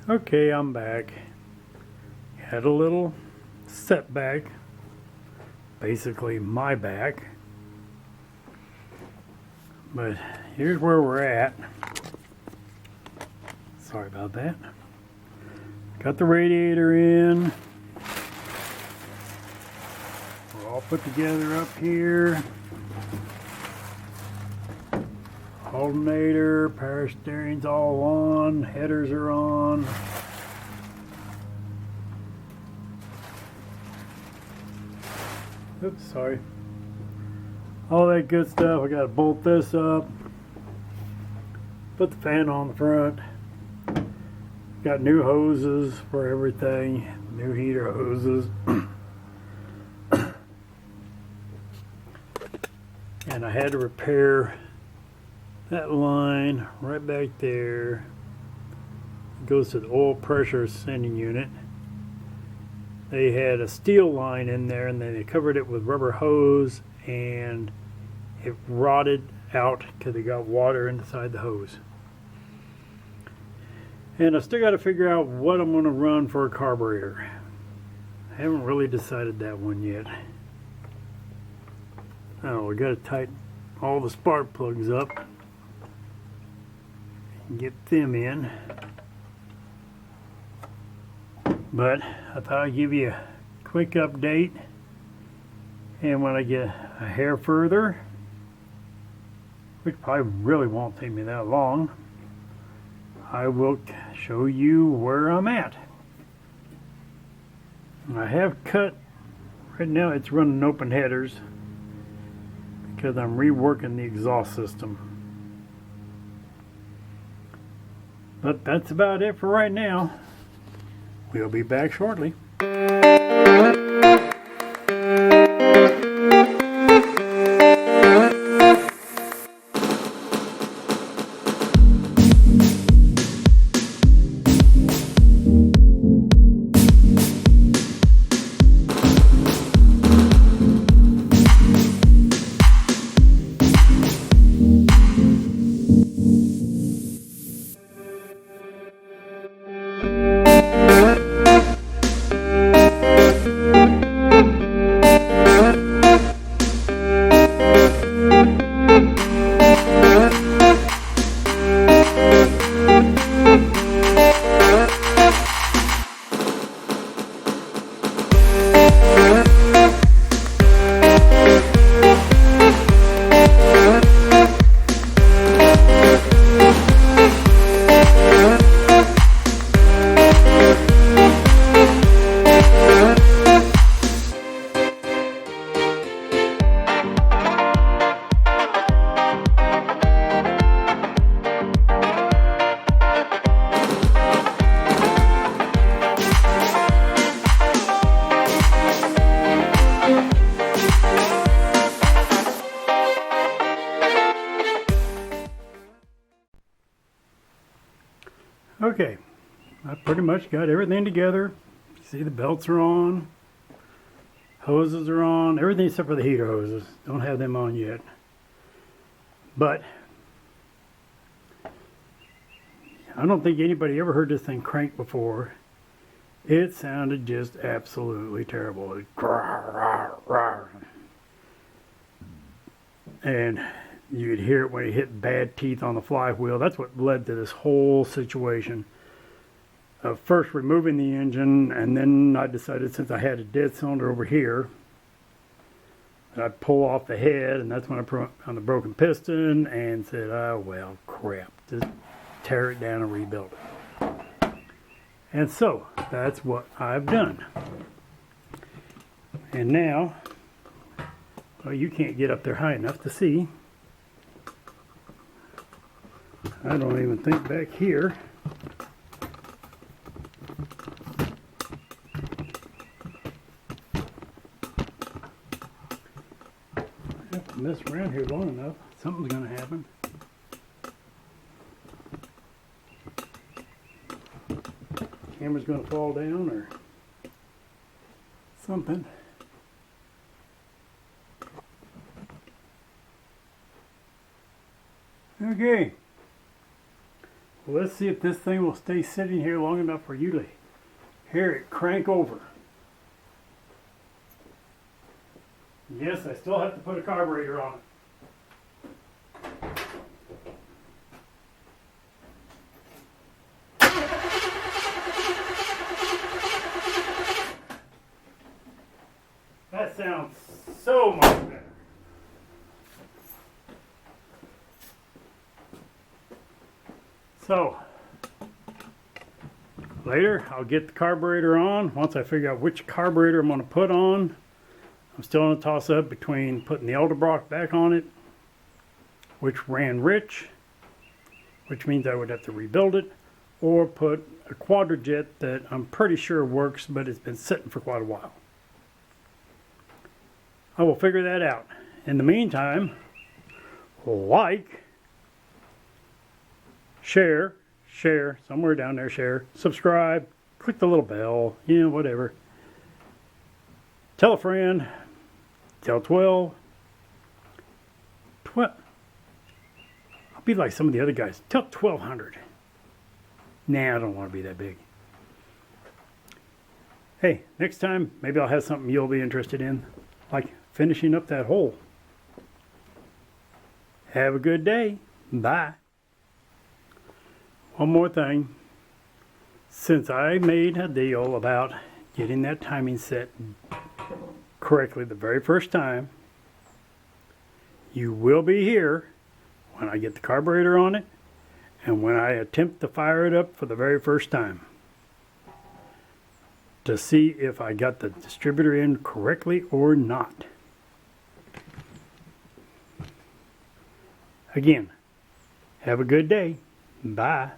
Okay, I'm back. Had a little setback, basically my back, but here's where we're at. Sorry about that. Got the radiator in. We're all put together up here. Alternator, power steering's all on, headers are on. Oops, sorry. All that good stuff. I gotta bolt this up. Put the fan on the front. Got new hoses for everything. New heater hoses. And I had to repair that line right back there. It goes to the oil pressure sending unit. They had a steel line in there and then they covered it with rubber hose and it rotted out because they got water inside the hose. And I still got to figure out what I'm going to run for a carburetor. I haven't really decided that one yet. Oh, we got to tighten all the spark plugs up and get them in. But I thought I'd give you a quick update, and when I get a hair further, which probably really won't take me that long, I will show you where I'm at. I have cut, right now it's running open headers because I'm reworking the exhaust system. But that's about it for right now. We'll be back shortly. Okay, I pretty much got everything together. See, the belts are on, hoses are on, everything except for the heater hoses. Don't have them on yet. But I don't think anybody ever heard this thing crank before. It sounded just absolutely terrible. And you could hear it when it hit bad teeth on the flywheel. That's what led to this whole situation of first removing the engine, and then I decided, since I had a dead cylinder over here, I'd pull off the head, and that's when I put on the broken piston and said, oh well, crap, just tear it down and rebuild it. And so that's what I've done. And now, well, you can't get up there high enough to see. I don't even think back here. I have to mess around here long enough. Something's going to happen. Camera's going to fall down or something. Okay. Well, let's see if this thing will stay sitting here long enough for you to hear it crank over. Yes, I still have to put a carburetor on it. That sounds so much better. So, later I'll get the carburetor on. Once I figure out which carburetor I'm going to put on, I'm still in a toss-up between putting the Edelbrock back on it, which ran rich, which means I would have to rebuild it, or put a Quadrajet that I'm pretty sure works, but it's been sitting for quite a while. I will figure that out. In the meantime, like, share, somewhere down there, share, subscribe, click the little bell, whatever. Tell a friend, tell 12. I'll be like some of the other guys, tell 1,200. Nah, I don't want to be that big. Hey, next time, maybe I'll have something you'll be interested in, like finishing up that hole. Have a good day. Bye. One more thing. Since I made a deal about getting that timing set correctly the very first time, you will be here when I get the carburetor on it and when I attempt to fire it up for the very first time to see if I got the distributor in correctly or not. Again, have a good day. Bye.